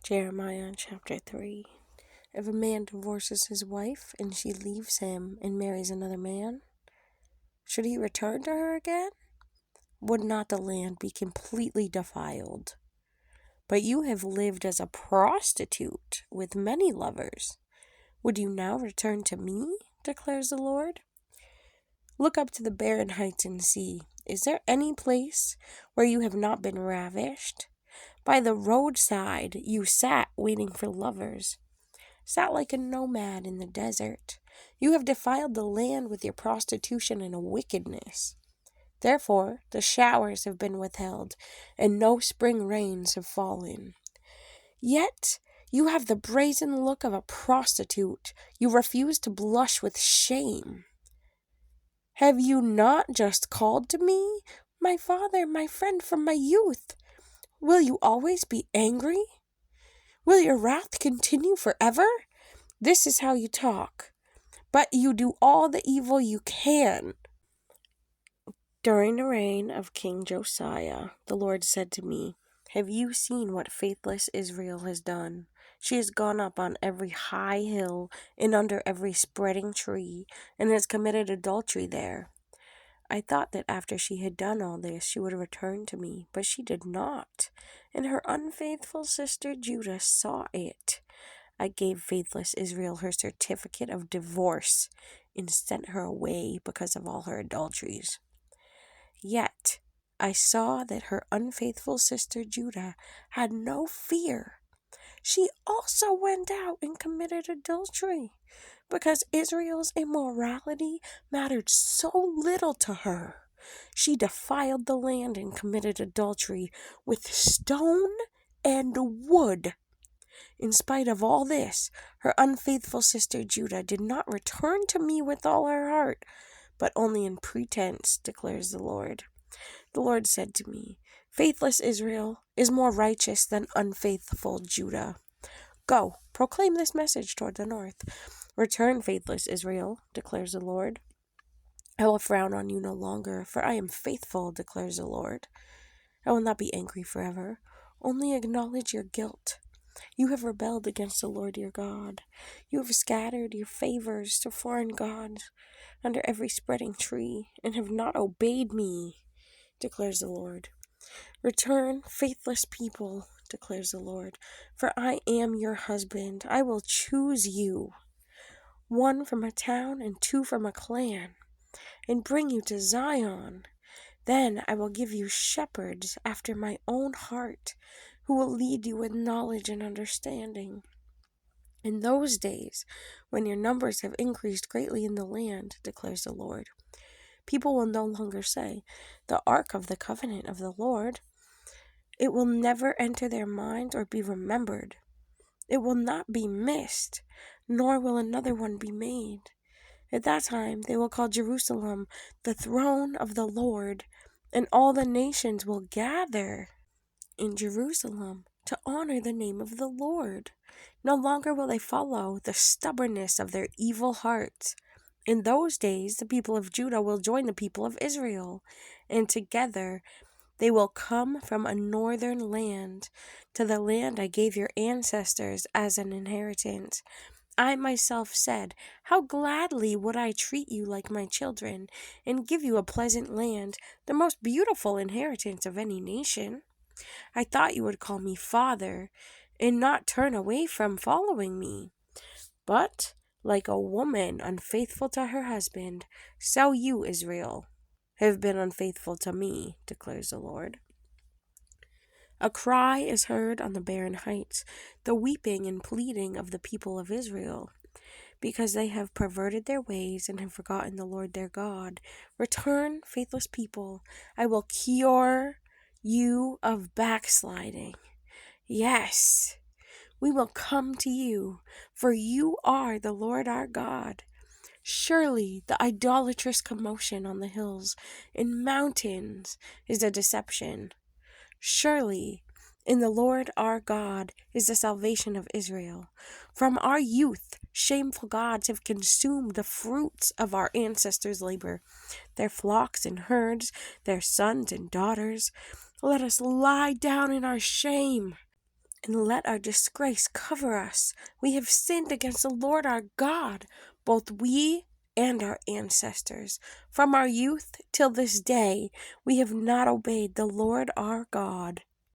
Jeremiah chapter 3. If a man divorces his wife and she leaves him and marries another man, should he return to her again? Would not the land be completely defiled? But you have lived as a prostitute with many lovers. Would you now return to me? Declares the Lord. Look up to the barren heights and see, is there any place where you have not been ravished? By the roadside you sat waiting for lovers, sat like a nomad in the desert. You have defiled the land with your prostitution and wickedness. Therefore the showers have been withheld, and no spring rains have fallen. Yet you have the brazen look of a prostitute. You refuse to blush with shame. Have you not just called to me, my father, my friend from my youth? Will you always be angry? Will your wrath continue forever? This is how you talk, but you do all the evil you can. During the reign of King Josiah, the Lord said to me, have you seen what faithless Israel has done? She has gone up on every high hill and under every spreading tree, and has committed adultery there. I thought that after she had done all this, she would return to me, but she did not, and her unfaithful sister Judah saw it. I gave faithless Israel her certificate of divorce and sent her away because of all her adulteries. Yet I saw that her unfaithful sister Judah had no fear. She also went out and committed adultery, because Israel's immorality mattered so little to her. She defiled the land and committed adultery with stone and wood. In spite of all this, her unfaithful sister Judah did not return to me with all her heart, but only in pretense, declares the Lord. The Lord said to me, faithless Israel is more righteous than unfaithful Judah. Go, proclaim this message toward the north. Return, faithless Israel, declares the Lord. I will frown on you no longer, for I am faithful, declares the Lord. I will not be angry forever. Only acknowledge your guilt. You have rebelled against the Lord your God. You have scattered your favors to foreign gods under every spreading tree, and have not obeyed me, declares the Lord. Return, faithless people, declares the Lord, for I am your husband. I will choose you, one from a town and two from a clan, and bring you to Zion. Then I will give you shepherds after my own heart, who will lead you with knowledge and understanding. In those days, when your numbers have increased greatly in the land, declares the Lord, people will no longer say, the ark of the covenant of the Lord. It will never enter their mind or be remembered. It will not be missed, nor will another one be made. At that time they will call Jerusalem the throne of the Lord, and all the nations will gather in Jerusalem to honor the name of the Lord. No longer will they follow the stubbornness of their evil hearts. In those days, the people of Judah will join the people of Israel, and together they will come from a northern land to the land I gave your ancestors as an inheritance. I myself said, how gladly would I treat you like my children and give you a pleasant land, the most beautiful inheritance of any nation. I thought you would call me Father and not turn away from following me. But, like a woman unfaithful to her husband, so you, Israel, have been unfaithful to me, declares the Lord. A cry is heard on the barren heights, the weeping and pleading of the people of Israel, because they have perverted their ways and have forgotten the Lord their God. Return, faithless people, I will cure you of backsliding. Yes, we will come to you, for you are the Lord our God. Surely the idolatrous commotion on the hills and mountains is a deception. Surely in the Lord our God is the salvation of Israel. From our youth, shameful gods have consumed the fruits of our ancestors' labor, their flocks and herds, their sons and daughters. Let us lie down in our shame. and let our disgrace cover us. We have sinned against the Lord our God, both we and our ancestors. From our youth till this day, we have not obeyed the Lord our God.